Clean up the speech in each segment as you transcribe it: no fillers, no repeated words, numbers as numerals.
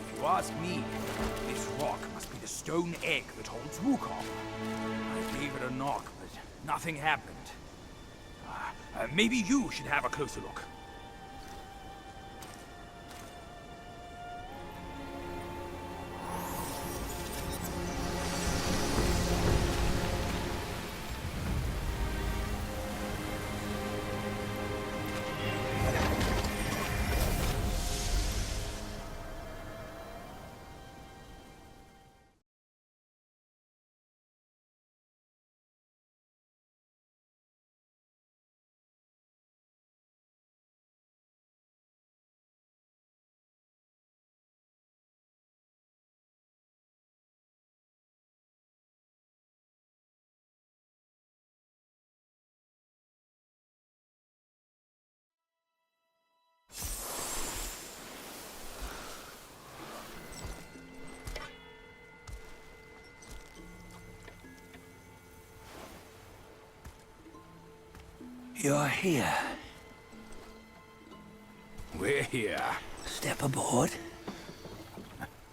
If you ask me, this rock must be the stone egg that holds Wukong. I gave it a knock, but nothing happened. Maybe you should have a closer look. You're here. We're here. Step aboard.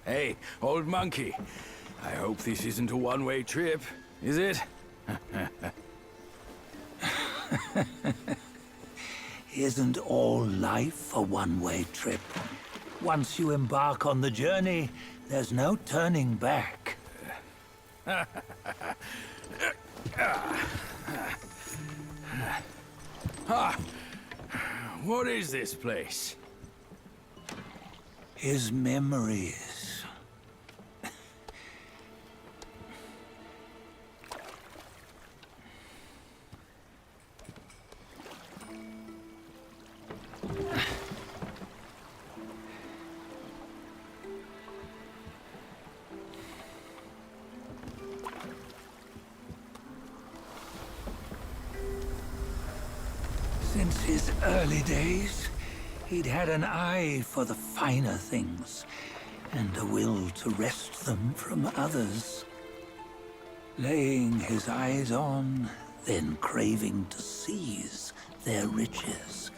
Hey, old monkey. I hope this isn't a one-way trip, is it? Isn't all life a one-way trip? Once you embark on the journey, there's no turning back. What is this place? His memories. Since his early days, he'd had an eye for the finer things, and a will to wrest them from others. Laying his eyes on, then craving to seize their riches.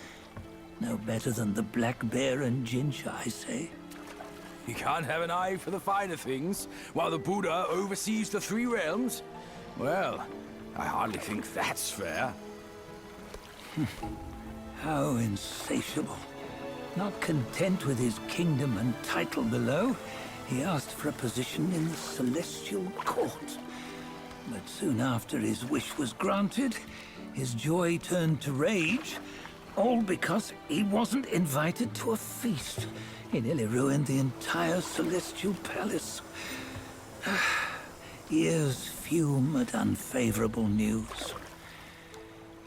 No better than the black bear and Jinch, I say. You can't have an eye for the finer things, while the Buddha oversees the three realms? Well, I hardly think that's fair. How insatiable. Not content with his kingdom and title below, he asked for a position in the Celestial Court. But soon after his wish was granted, his joy turned to rage, all because he wasn't invited to a feast. He nearly ruined the entire Celestial Palace. Ears fume at unfavorable news.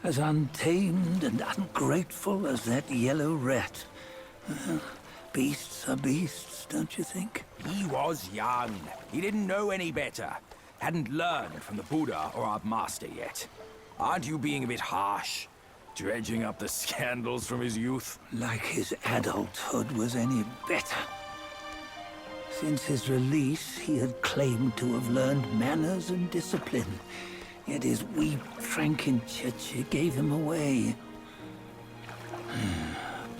As untamed and ungrateful as that yellow rat. Beasts are beasts, don't you think? He was young. He didn't know any better. Hadn't learned from the Buddha or our master yet. Aren't you being a bit harsh? Dredging up the scandals from his youth? Like his adulthood was any better. Since his release, he had claimed to have learned manners and discipline. Yet his weak Frankenchurch gave him away.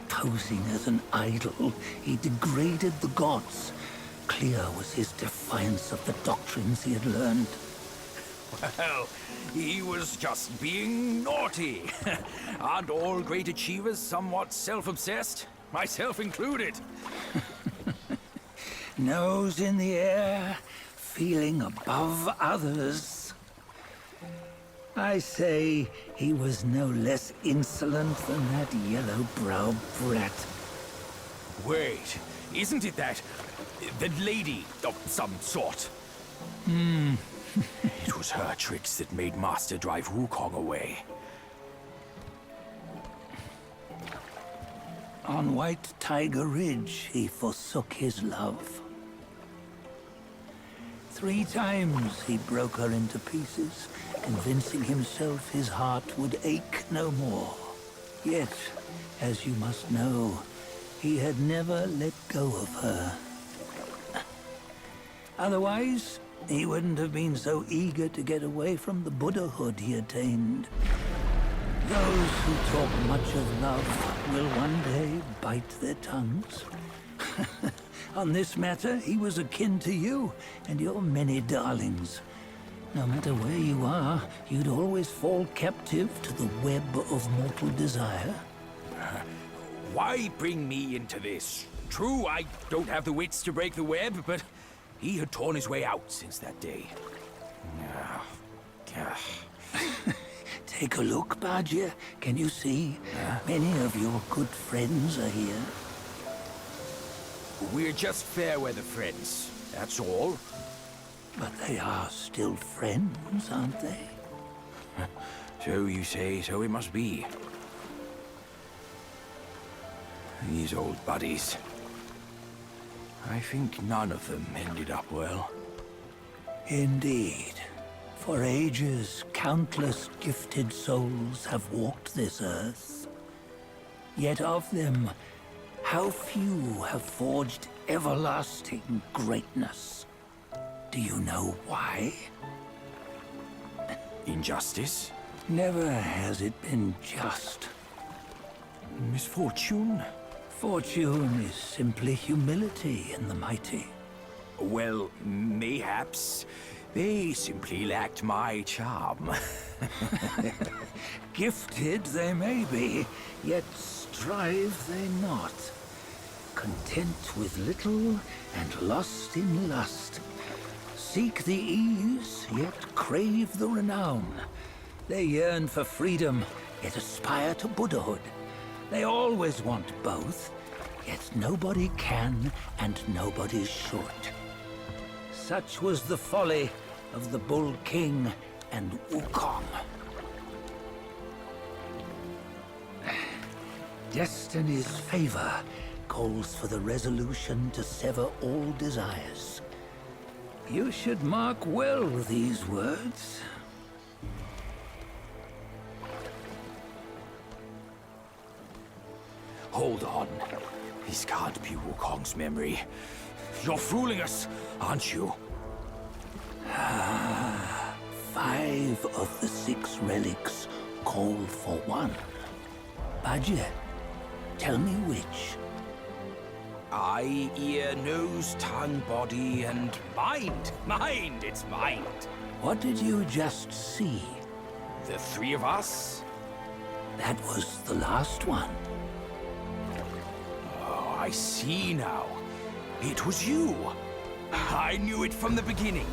Posing as an idol, he degraded the gods. Clear was his defiance of the doctrines he had learned. Well, he was just being naughty. Aren't all great achievers somewhat self-obsessed? Myself included. Nose in the air, feeling above others. I say he was no less insolent than that yellow-browed brat. Wait, isn't it that lady of some sort? It was her tricks that made Master drive Wukong away. On White Tiger Ridge, he forsook his love. 3 times he broke her into pieces, convincing himself his heart would ache no more. Yet, as you must know, he had never let go of her. Otherwise, he wouldn't have been so eager to get away from the Buddhahood he attained. Those who talk much of love will one day bite their tongues. On this matter, he was akin to you and your many darlings. No matter where you are, you'd always fall captive to the web of mortal desire. Why bring me into this? True, I don't have the wits to break the web, but he had torn his way out since that day. Take a look, Badger. Can you see? Many of your good friends are here. We're just fair weather friends, that's all. But they are still friends, aren't they? So you say, so it must be. These old buddies. I think none of them ended up well. Indeed. For ages, countless gifted souls have walked this earth. Yet of them, how few have forged everlasting greatness? Do you know why? Injustice? Never has it been just. Misfortune? Fortune is simply humility in the mighty. Well, mayhaps. They simply lacked my charm. Gifted they may be, yet strive they not. Content with little and lost in lust. Seek the ease, yet crave the renown. They yearn for freedom, yet aspire to Buddhahood. They always want both, yet nobody can and nobody should. Such was the folly of the Bull King and Wukong. Destiny's favor calls for the resolution to sever all desires. You should mark well these words. Hold on. This can't be Wukong's memory. You're fooling us, aren't you? 5 of the 6 relics call for one. Badger, tell me which. Eye, ear, nose, tongue, body, and mind. Mind, it's mind. What did you just see? The 3 of us? That was the last one. Oh, I see now. It was you. I knew it from the beginning.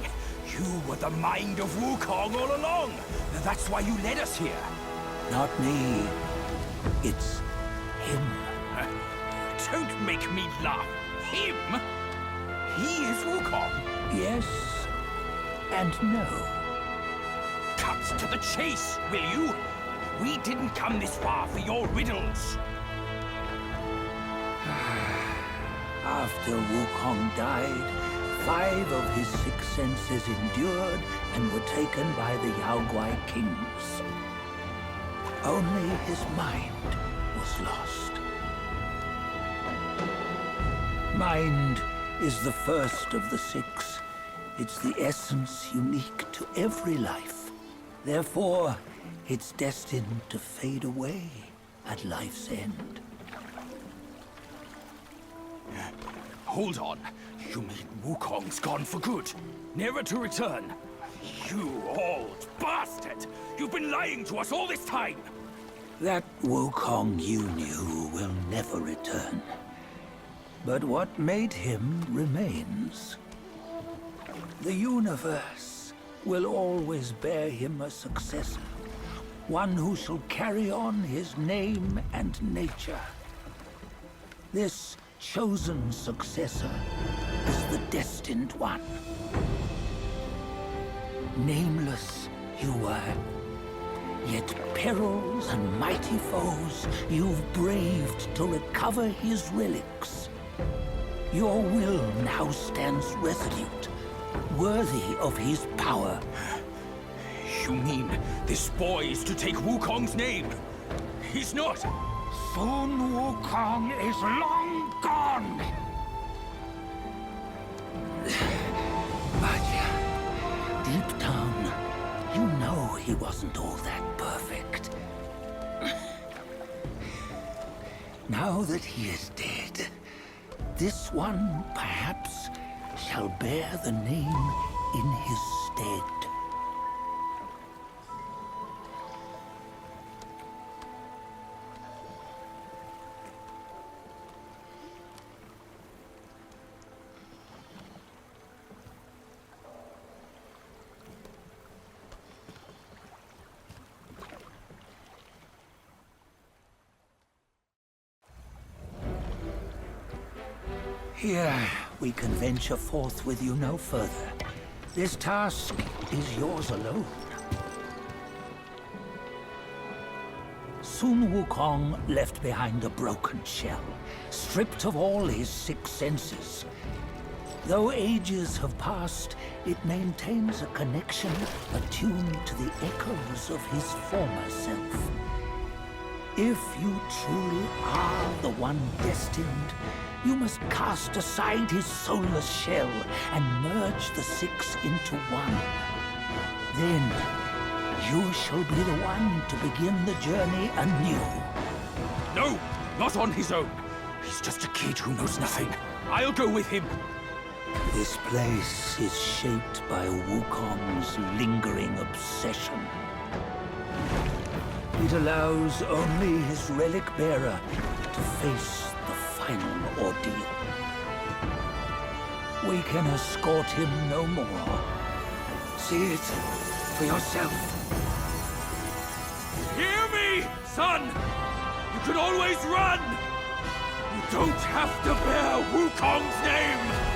You were the mind of Wukong all along. That's why you led us here. Not me. It's him. Don't make me laugh. Him? He is Wukong. Yes and no. Cut to the chase, will you? We didn't come this far for your riddles. After Wukong died, 5 of his 6 senses endured and were taken by the Yaoguai kings. Only his mind was lost. Mind is the first of the 6. It's the essence unique to every life. Therefore, it's destined to fade away at life's end. Hold on. You mean Wukong's gone for good? Never to return? You old bastard! You've been lying to us all this time! That Wukong you knew will never return. But what made him remains. The universe will always bear him a successor. One who shall carry on his name and nature. This chosen successor is the destined one. Nameless you were, yet perils and mighty foes you've braved to recover his relics. Your will now stands resolute, worthy of his power. You mean this boy is to take Wukong's name? He's not! Sun Wukong is long gone! But deep down, you know he wasn't all that perfect. Now that he is dead, this one, perhaps, shall bear the name in his stead. Here, we can venture forth with you no further. This task is yours alone. Soon Wukong left behind a broken shell, stripped of all his 6 senses. Though ages have passed, it maintains a connection attuned to the echoes of his former self. If you truly are the one destined, you must cast aside his soulless shell and merge the 6 into one. Then, you shall be the one to begin the journey anew. No, not on his own. He's just a kid who knows nothing. I'll go with him. This place is shaped by Wukong's lingering obsession. It allows only his relic bearer to face the final ordeal. We can escort him no more. See it for yourself. Hear me, son! You can always run! You don't have to bear Wukong's name!